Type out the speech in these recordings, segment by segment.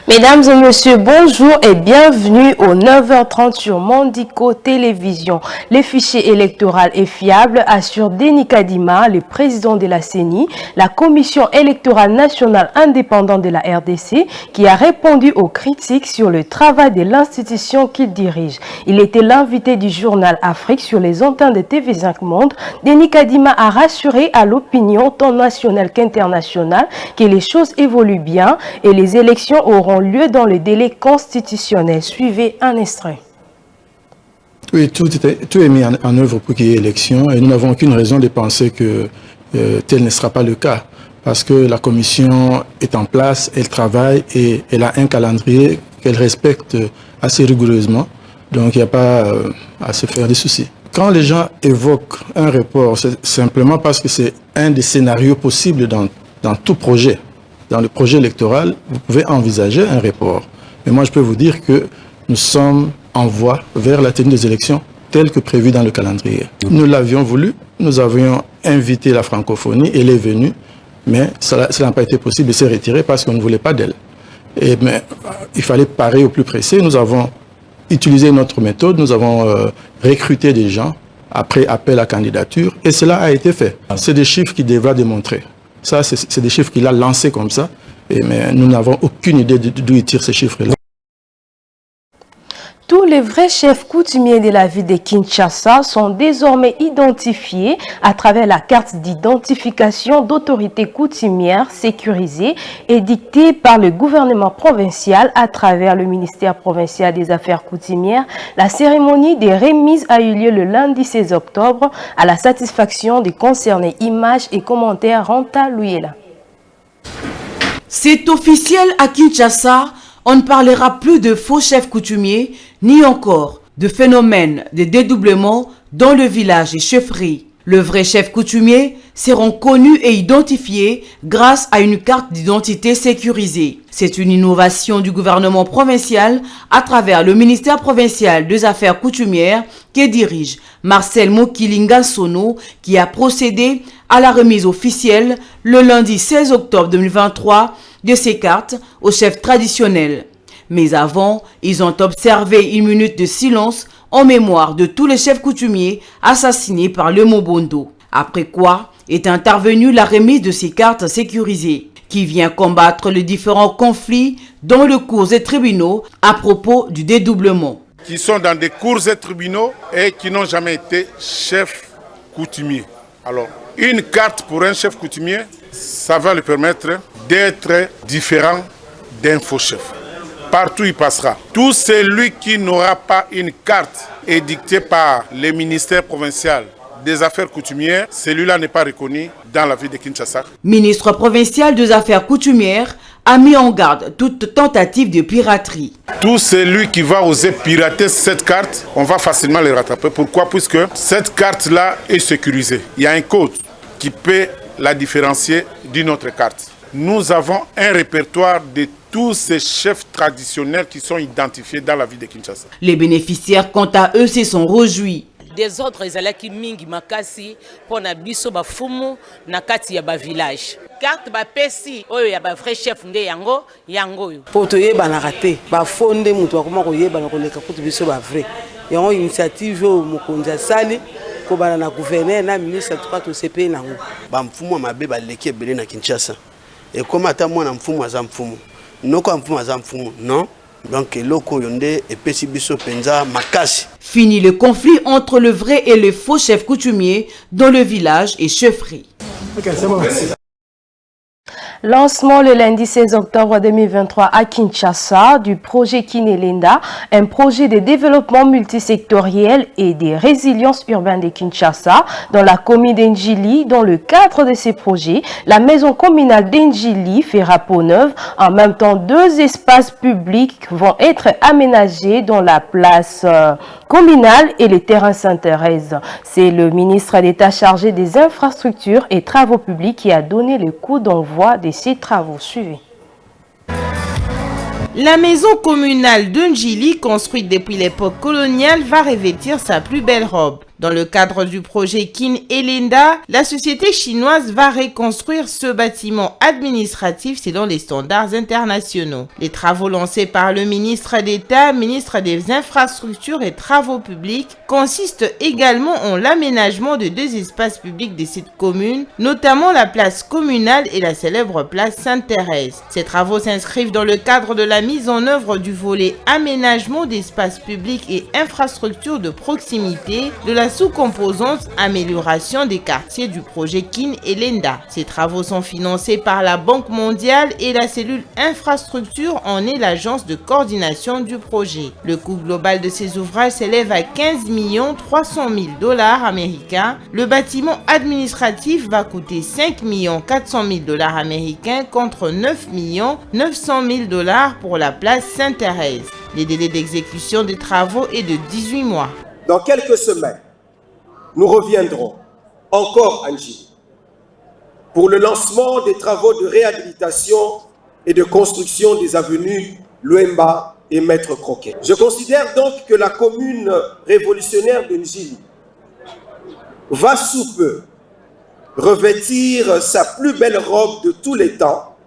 Mesdames et messieurs, bonjour et bienvenue au 9h30 sur Mondico Télévision. Le fichier électoral est fiable, assure Denis Kadima, le président de la CENI, la Commission électorale nationale indépendante de la RDC, qui a répondu aux critiques sur le travail de l'institution qu'il dirige. Il était l'invité du journal Afrique sur les antennes de TV5 Monde. Denis Kadima a rassuré à l'opinion tant nationale qu'internationale que les choses évoluent bien et les élections auront lieu dans le délai constitutionnel. Suivez un extrait. Oui, tout est mis en œuvre pour qu'il y ait élection et nous n'avons aucune raison de penser que tel ne sera pas le cas. Parce que la commission est en place, elle travaille et elle a un calendrier qu'elle respecte assez rigoureusement. Donc il n'y a pas à se faire des soucis. Quand les gens évoquent un report, c'est simplement parce que c'est un des scénarios possibles dans tout projet. Dans le projet électoral, vous pouvez envisager un report. Mais moi, je peux vous dire que nous sommes en voie vers la tenue des élections telle que prévue dans le calendrier. Nous l'avions voulu, nous avions invité la francophonie, elle est venue, mais cela n'a pas été possible de se retirer parce qu'on ne voulait pas d'elle. Mais il fallait parer au plus pressé. Nous avons utilisé notre méthode, nous avons recruté des gens après appel à candidature et cela a été fait. C'est des chiffres qui devraient démontrer. Ça, c'est des chiffres qu'il a lancés comme ça, mais nous n'avons aucune idée d'où il tire ces chiffres-là. Tous les vrais chefs coutumiers de la ville de Kinshasa sont désormais identifiés à travers la carte d'identification d'autorité coutumière sécurisée et dictée par le gouvernement provincial à travers le ministère provincial des Affaires coutumières. La cérémonie des remises a eu lieu le lundi 16 octobre à la satisfaction des concernés. Images et commentaires Ranta Louyela. C'est officiel à Kinshasa. On ne parlera plus de faux chefs coutumiers, ni encore de phénomènes de dédoublement dans le village et chefferie. Le vrai chef coutumier seront connus et identifiés grâce à une carte d'identité sécurisée. C'est une innovation du gouvernement provincial à travers le ministère provincial des Affaires coutumières que dirige Marcel Mokilinga Sono, qui a procédé à la remise officielle le lundi 16 octobre 2023 de ces cartes aux chefs traditionnels. Mais avant, ils ont observé une minute de silence en mémoire de tous les chefs coutumiers assassinés par le Mobondo. Après quoi est intervenue la remise de ces cartes sécurisées, qui vient combattre les différents conflits dans les cours et tribunaux à propos du dédoublement. Qui sont dans des cours et tribunaux et qui n'ont jamais été chefs coutumiers. Alors, une carte pour un chef coutumier, ça va lui permettre d'être différent d'un faux chef. Partout il passera. Tout celui qui n'aura pas une carte édictée par le ministère provincial des Affaires coutumières, celui-là n'est pas reconnu dans la ville de Kinshasa. Ministre provincial des Affaires coutumières a mis en garde toute tentative de piraterie. Tout celui qui va oser pirater cette carte, on va facilement le rattraper. Pourquoi? Puisque cette carte-là est sécurisée. Il y a un code qui peut la différencier d'une autre carte. Nous avons un répertoire de tous ces chefs traditionnels qui sont identifiés dans la ville de Kinshasa. Les bénéficiaires, quant à eux, se sont réjouis. Des autres ezalaki mingi makasi pona biso bafumu na kati ya ba village. Carte ba pesi oyo ya ba vrai chef nde yango oyo. Poto yeba na raté ba fonde mutu akoma ko yeba na koleka kutu biso ba vrai. Yango initiative o mokonzi asali ko bana na gouverneur na ministre tout to CP nango. Ba mfumu mabe ba leki ebele na Kinshasa. Et comme ata mwana mfumu aza mfumu. Noko mfumu aza mfumu, non? Donc, Fini le conflit entre le vrai et le faux chef coutumier dans le village et chefferie. Okay, c'est bon. Lancement le lundi 16 octobre 2023 à Kinshasa du projet Kinelenda, un projet de développement multisectoriel et de résilience urbaine de Kinshasa dans la commune d'Enjili. Dans le cadre de ces projets, la maison communale d'Enjili fera peau neuve. En même temps, 2 espaces publics vont être aménagés dans la place communale et les terrains Sainte-Thérèse. C'est le ministre d'État chargé des infrastructures et travaux publics qui a donné le coup d'envoi de ces travaux. Suivez. La maison communale d'Enjili, construite depuis l'époque coloniale, va revêtir sa plus belle robe. Dans le cadre du projet Kin Elinda, la société chinoise va reconstruire ce bâtiment administratif selon les standards internationaux. Les travaux lancés par le ministre d'État, ministre des Infrastructures et Travaux publics, consistent également en l'aménagement de 2 espaces publics de cette commune, notamment la place communale et la célèbre place Sainte-Thérèse. Ces travaux s'inscrivent dans le cadre de la mise en œuvre du volet aménagement d'espaces publics et infrastructures de proximité de la sous-composante amélioration des quartiers du projet Kin Elinda. Ces travaux sont financés par la Banque mondiale et la cellule infrastructure en est l'agence de coordination du projet. Le coût global de ces ouvrages s'élève à 15 300 000 $ américains. Le bâtiment administratif va coûter 5 400 000 $ américains contre 9 900 000 $ pour la place Sainte-Thérèse. Le délai d'exécution des travaux est de 18 mois. Dans quelques semaines, nous reviendrons encore à Njili pour le lancement des travaux de réhabilitation et de construction des avenues Luemba et Maître Croquet. Je considère donc que la commune révolutionnaire de Njili va sous peu revêtir sa plus belle robe de tous les temps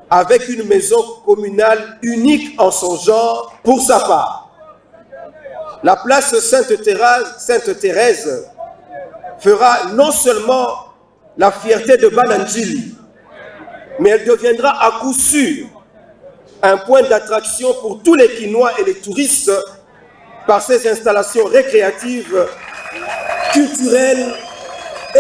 avec une maison communale unique en son genre. Pour sa part, la place Sainte-Thérèse fera non seulement la fierté de Bananjili, mais elle deviendra à coup sûr un point d'attraction pour tous les Kinois et les touristes par ses installations récréatives, culturelles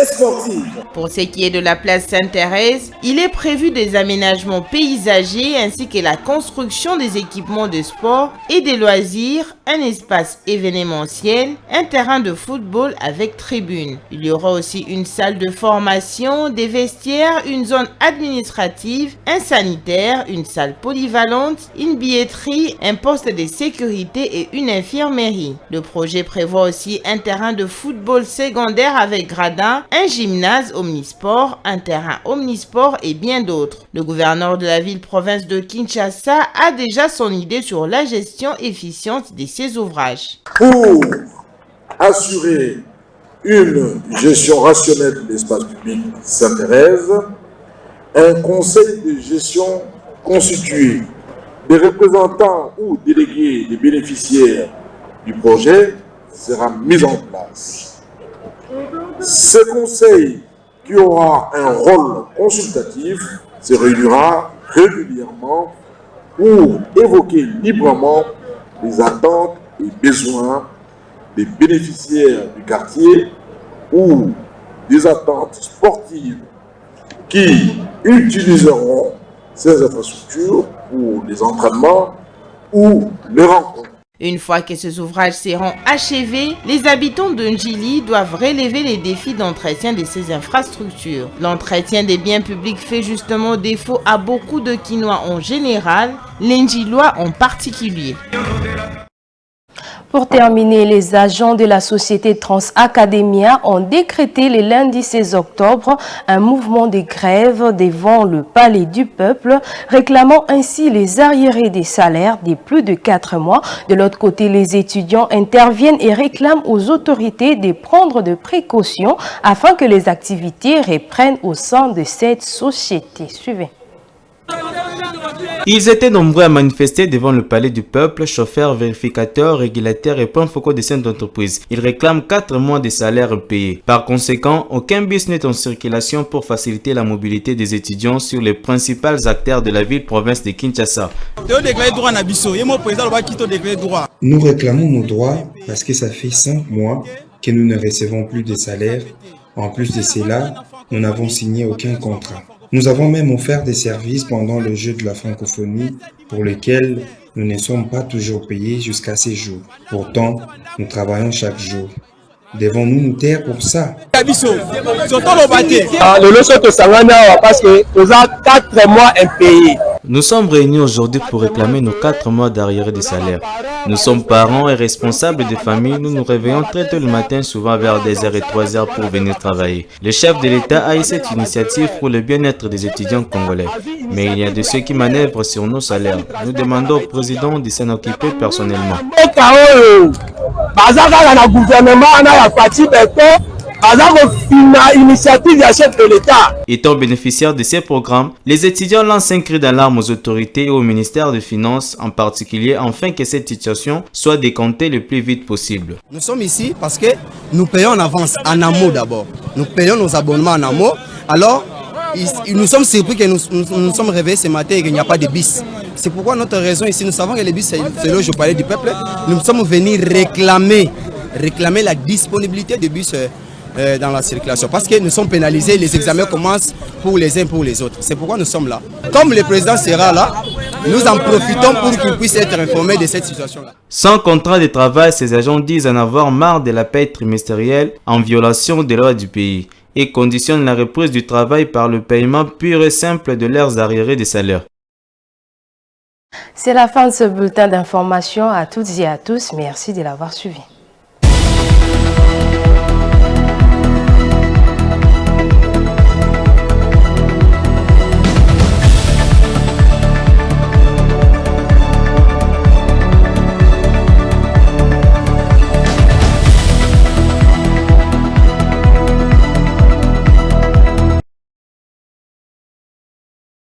et sportives. Pour ce qui est de la place Sainte-Thérèse, il est prévu des aménagements paysagers ainsi que la construction des équipements de sport et des loisirs, un espace événementiel, un terrain de football avec tribune. Il y aura aussi une salle de formation, des vestiaires, une zone administrative, un sanitaire, une salle polyvalente, une billetterie, un poste de sécurité et une infirmerie. Le projet prévoit aussi un terrain de football secondaire avec gradin, un gymnase omnisport, un terrain omnisport et bien d'autres. Le gouverneur de la ville-province de Kinshasa a déjà son idée sur la gestion efficiente de ces ouvrages. Pour assurer une gestion rationnelle de l'espace public Sainte-Thérèse, un conseil de gestion constitué des représentants ou délégués des bénéficiaires du projet sera mis en place. Ce conseil, qui aura un rôle consultatif, se réunira régulièrement pour évoquer librement les attentes et besoins des bénéficiaires du quartier ou des attentes sportives qui utiliseront ces infrastructures pour les entraînements ou les rencontres. Une fois que ces ouvrages seront achevés, les habitants de Njili doivent relever les défis d'entretien de ces infrastructures. L'entretien des biens publics fait justement défaut à beaucoup de Kinois en général, les Njilois en particulier. Pour terminer, les agents de la société Transacademia ont décrété le lundi 16 octobre un mouvement de grève devant le Palais du Peuple, réclamant ainsi les arriérés des salaires de plus de 4 mois. De l'autre côté, les étudiants interviennent et réclament aux autorités de prendre des précautions afin que les activités reprennent au sein de cette société. Suivez. Ils étaient nombreux à manifester devant le Palais du Peuple, chauffeurs, vérificateurs, régulateurs et points focaux de cette entreprise. Ils réclament 4 mois de salaire payés. Par conséquent, aucun bus n'est en circulation pour faciliter la mobilité des étudiants sur les principales artères de la ville-province de Kinshasa. Nous réclamons nos droits parce que ça fait 5 mois que nous ne recevons plus de salaire. En plus de cela, nous n'avons signé aucun contrat. Nous avons même offert des services pendant le jeu de la francophonie pour lesquels nous ne sommes pas toujours payés jusqu'à ces jours. Pourtant, nous travaillons chaque jour. Devons-nous nous taire pour ça? Le loso to sangana parce que nous avons 4 mois impayés. Nous sommes réunis aujourd'hui pour réclamer nos 4 mois d'arriérés de salaire. Nous sommes parents et responsables de famille. Nous nous réveillons très tôt le matin, souvent vers 2h et 3h pour venir travailler. Le chef de l'État a eu cette initiative pour le bien-être des étudiants congolais. Mais il y a de ceux qui manœuvrent sur nos salaires. Nous demandons au président de s'en occuper personnellement. Étant bénéficiaires de ces programmes, les étudiants lancent un cri d'alarme aux autorités et au ministère des Finances en particulier afin que cette situation soit décomptée le plus vite possible. Nous sommes ici parce que nous payons en avance, en amont d'abord. Nous payons nos abonnements en amont. Alors, nous sommes surpris que nous sommes réveillés ce matin et qu'il n'y a pas de bus. C'est pourquoi notre raison ici, nous savons que les bus, c'est là où je parlais du peuple, nous sommes venus réclamer la disponibilité des bus dans la circulation parce que nous sommes pénalisés, les examens commencent pour les uns pour les autres. C'est pourquoi nous sommes là. Comme le président sera là, nous en profitons pour qu'il puisse être informé de cette situation-là. Sans contrat de travail, ces agents disent en avoir marre de la paie trimestrielle en violation des lois du pays et conditionnent la reprise du travail par le paiement pur et simple de leurs arriérés de salaire. C'est la fin de ce bulletin d'information. À toutes et à tous, merci de l'avoir suivi.